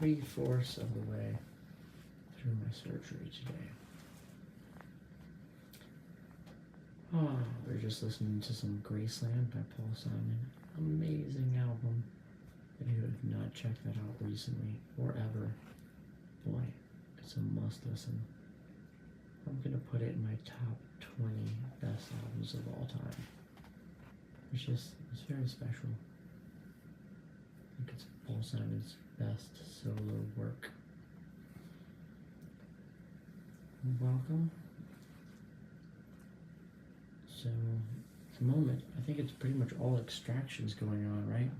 3/4 of the way through my surgery today. Oh, we're just listening to some Graceland by Paul Simon. Amazing album. If you have not checked that out recently or ever, boy, it's a must listen. I'm gonna put it in my top 20 best albums of all time. It's very special. I think it's Paul Simon's best solo work. Welcome. So, at the moment, I think it's pretty much all extractions going on, right?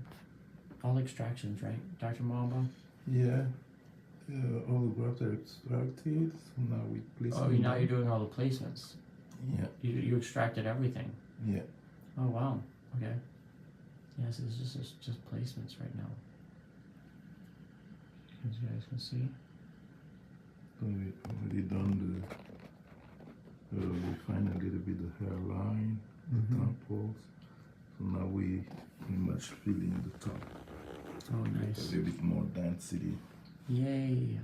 All extractions, right, Dr. Malba? Yeah. All the grafts are extracted, so now we place Oh, them now down. you're doing all the placements. Yeah. You extracted everything. Yeah. Oh, wow. Okay. Yes, it's just placements right now. As you guys can see. So we already done we find a little bit the hairline, the temples. So now we pretty much fill in the top. Oh, nice. A little bit more density. Yay.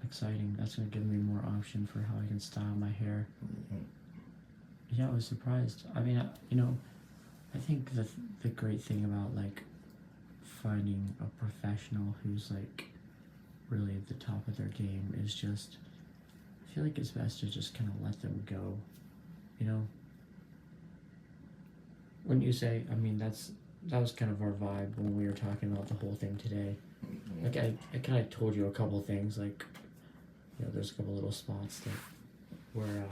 Exciting. That's going to give me more option for how I can style my hair. Yeah, I was surprised. I mean, I think the great thing about like finding a professional who's like really at the top of their game is just, I feel like it's best to just kind of let them go, you know? Wouldn't you say? I mean, that was kind of our vibe when we were talking about the whole thing today. Like I kind of told you a couple things, like, you know, there's a couple little spots that were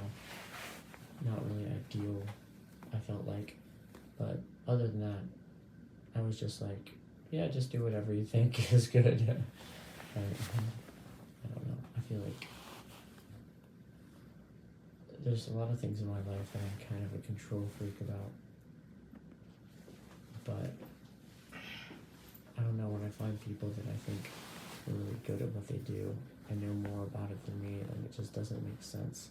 not really ideal, I felt like, but other than that, I was just like, yeah, just do whatever you think is good. I don't know, I feel like there's a lot of things in my life that I'm kind of a control freak about, but I don't know, when I find people that I think are really good at what they do and know more about it than me, and it just doesn't make sense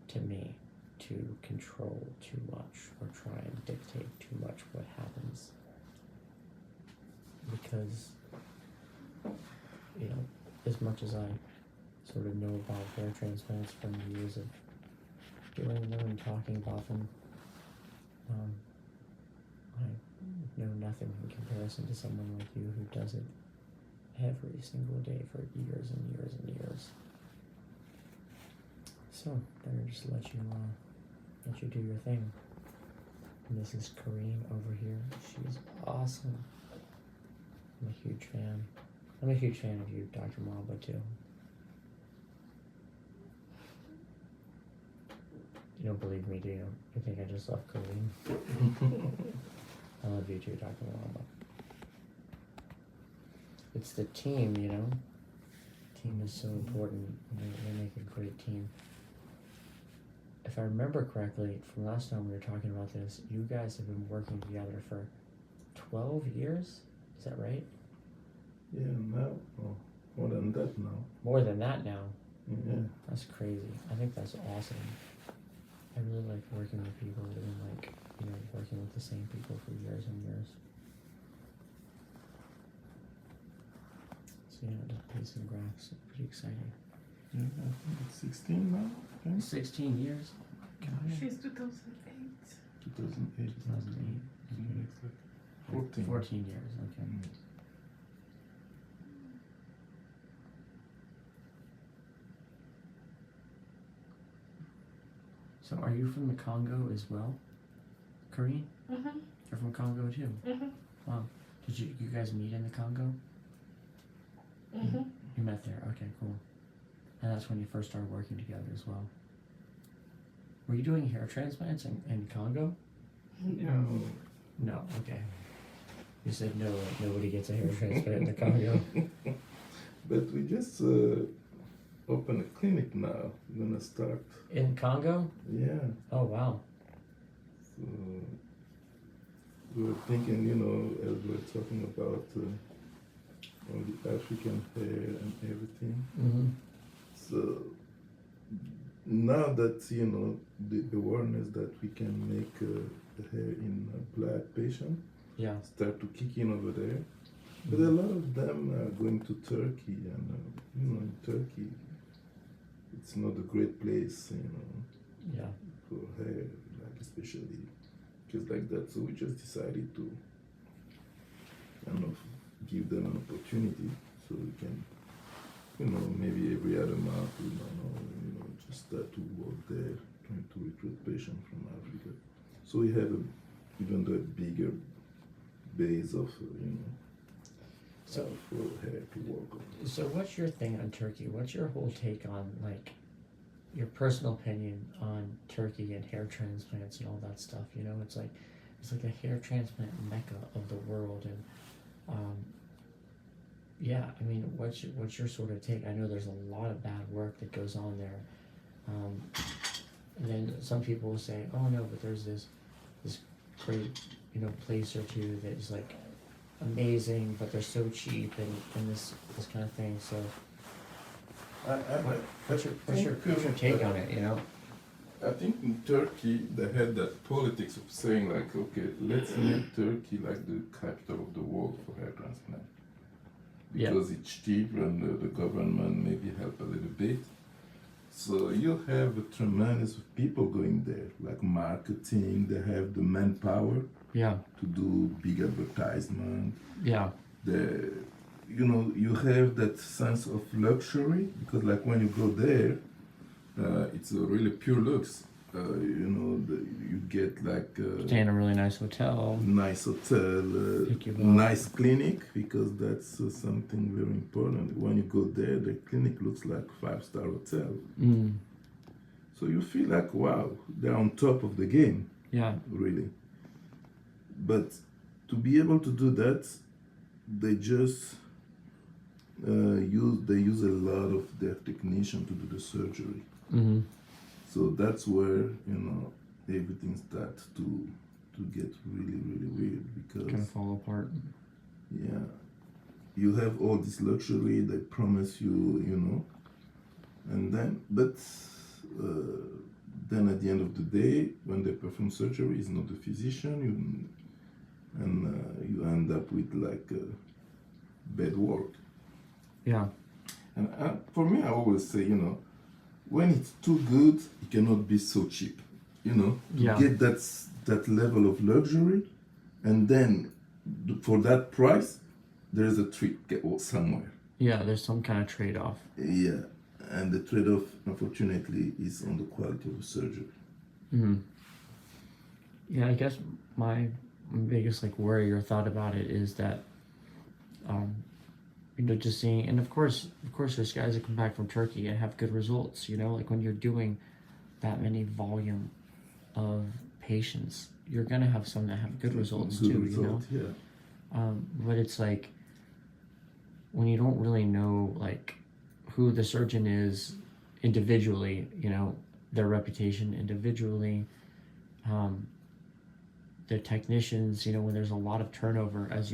to me to control too much or try and dictate too much what happens. Because, you know, as much as I sort of know about hair transplants from years of doing them and talking about them, I know nothing in comparison to someone like you who does it every single day for years and years and years. So, I'm gonna just let you do your thing. And this is Kareem over here. She's awesome. I'm a huge fan. I'm a huge fan of you, Dr. Malba, too. You don't believe me, do you? You think I just love Kareem? I love you too, Dr. Malba. It's the team, you know? Team is so important. They make a great team. If I remember correctly, from last time we were talking about this, you guys have been working together for 12 years? Is that right? Yeah, now, more than that now. More than that now? Yeah. That's crazy. I think that's awesome. I really like working with people and like, you know, working with the same people for years and years. So yeah, just pacing graphs, pretty exciting. Yeah, I think it's 16 now. Okay. 16 years? Gosh. She's 2008. 2008. 2008. It's like 14. 14 years, okay. So are you from the Congo as well, Kareem? Mm-hmm. You're from Congo too? Mm-hmm. Wow. Did you guys meet in the Congo? Mm-hmm. You met there, okay, cool. And that's when you first started working together as well. Were you doing hair transplants in Congo? No. No, okay. You said no, like nobody gets a hair transplant in the Congo. But we just open a clinic now. We're gonna start. In Congo? Yeah. Oh, wow. So we were thinking, you know, as we were talking about all the African hair and everything. Mm-hmm. So now that, you know, the awareness that we can make the hair in a black patient Yeah. start to kick in over there. But a lot of them are going to Turkey, and in Turkey, it's not a great place, Yeah. for hair, like especially just like that. So we just decided to kind of give them an opportunity, so we can, maybe every other month, just start to work there, trying to recruit patients from Africa. So we have even a bigger base of, So, for hair to work on. so what's your thing on Turkey? What's your whole take on, like, your personal opinion on Turkey and hair transplants and all that stuff? It's like a hair transplant mecca of the world, and yeah, I mean, what's your sort of take? I know there's a lot of bad work that goes on there, and then some people will say, oh no, but there's this great place or two that is like amazing, but they're so cheap, and this kind of thing. So what's your take on it? I think in Turkey they had that politics of saying like, okay, let's make Turkey like the capital of the world for hair transplant. Because it's cheap and the government maybe help a little bit. So you have a tremendous of people going there, like marketing, they have the manpower to do big advertisement. You have that sense of luxury, because like when you go there, it's a really pure looks. You get like Stay in a really nice hotel. nice hotel, Pick you up. nice clinic, because that's something very important. When you go there, the clinic looks like 5-star hotel. So you feel like, wow, they're on top of the game. Yeah. Really. But to be able to do that, they just use a lot of their technician to do the surgery. So that's where everything starts to get really, really weird, because Kind of fall apart. yeah, you have all this luxury, they promise you, and then then at the end of the day, when they perform surgery, it's not the physician, you end up with like bad work. Yeah. And for me, I always say, when it's too good, it cannot be so cheap. To get that level of luxury, and then for that price, there is a trick somewhere. Yeah, there's some kind of trade-off. Yeah, and the trade-off, unfortunately, is on the quality of the surgery. Yeah, I guess my biggest worry or thought about it is that, just seeing, and of course, there's guys that come back from Turkey and have good results. Like when you're doing that many volume of patients, you're gonna have some that have good results too. Yeah. But it's like when you don't really know who the surgeon is individually, their reputation individually, their technicians, when there's a lot of turnover, as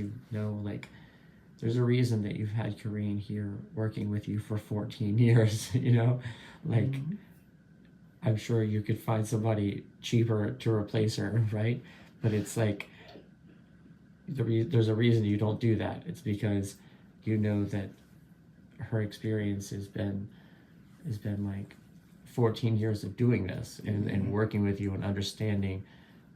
there's a reason that you've had Corinne here working with you for 14 years, I'm sure you could find somebody cheaper to replace her, right? But it's there's a reason you don't do that. It's because that her experience has been 14 years of doing this and working with you and understanding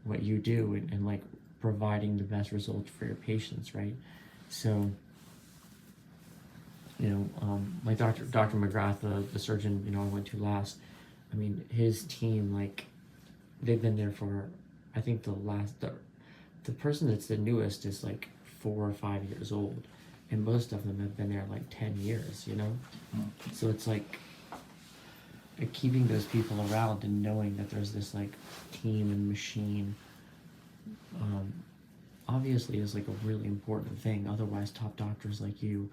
what you do and providing the best results for your patients, right? So, like Dr. McGrath, the surgeon, I went to last, I mean, his team, they've been there for, I think the person that's the newest is 4 or 5 years old, and most of them have been there 10 years, So it's keeping those people around and knowing that there's this team and machine, obviously is a really important thing. Otherwise, top doctors like you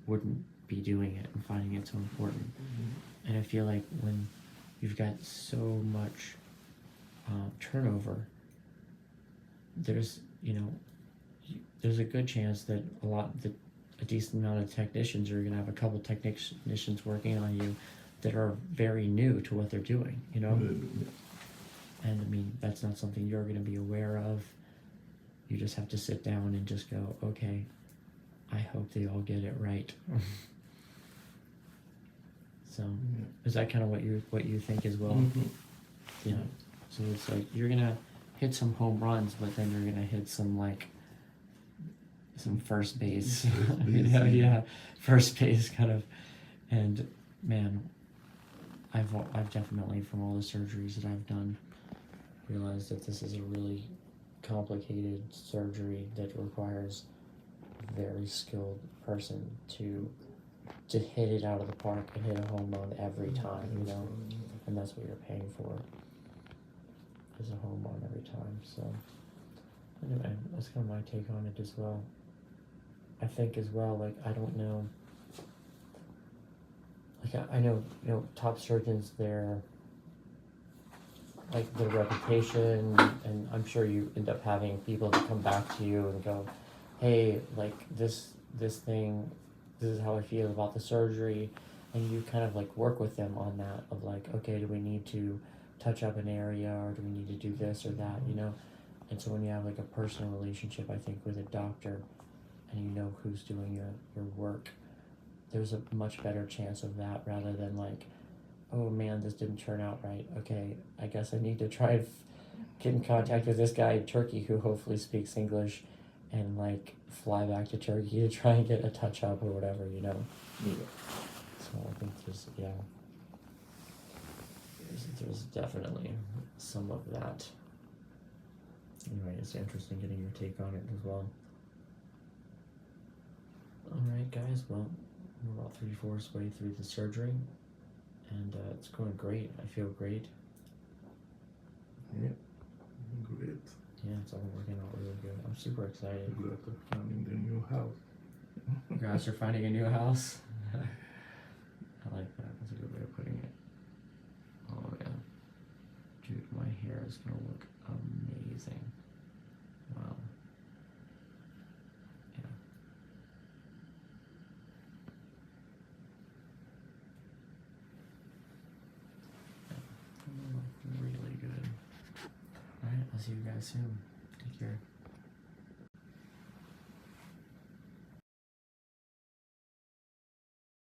wouldn't be doing it and finding it so important. And I feel like when you've got so much turnover, there's a good chance that a decent amount of technicians, or you're gonna have a couple technicians working on you that are very new to what they're doing, And I mean, that's not something you're gonna be aware of. You just have to sit down and just go, okay, I hope they all get it right. So, Yeah. is that kind of what you think as well? Mhm. Yeah. So it's like you're gonna hit some home runs, but then you're gonna hit some like some first base. First base, Yeah, yeah. yeah, first base kind of. And man, I've definitely from all the surgeries that I've done realized that this is a really complicated surgery that requires a very skilled person to hit it out of the park and hit a home run every time, you know, and that's what you're paying for is a home run every time. So anyway, that's kind of my take on it as well. I think as well, like I don't know, like I know, you know, top surgeons, they're like their reputation, and I'm sure you end up having people that come back to you and go, hey, like this thing, this is how I feel about the surgery, and you kind of like work with them on that of like, okay, do we need to touch up an area or do we need to do this or that, you know? And so when you have like a personal relationship, I think with a doctor, and you know who's doing your work, there's a much better chance of that rather than like, oh man, this didn't turn out right. Okay, I guess I need to try and get in contact with this guy in Turkey who hopefully speaks English and like fly back to Turkey to try and get a touch up or whatever, you know? Yeah. So I think there's definitely some of that. Anyway, it's interesting getting your take on it as well. Alright guys, well, we're about 3/4 way through the surgery, and it's going great. I feel great. Yeah. Great. Yeah, it's all working out really good. I'm super excited. Glad to find the new house. You guys are finding a new house? I like that. That's a good way of putting it. Oh yeah. Dude, my hair is gonna look amazing. Wow. Yeah. Really good. Alright, I'll see you guys soon. Take care.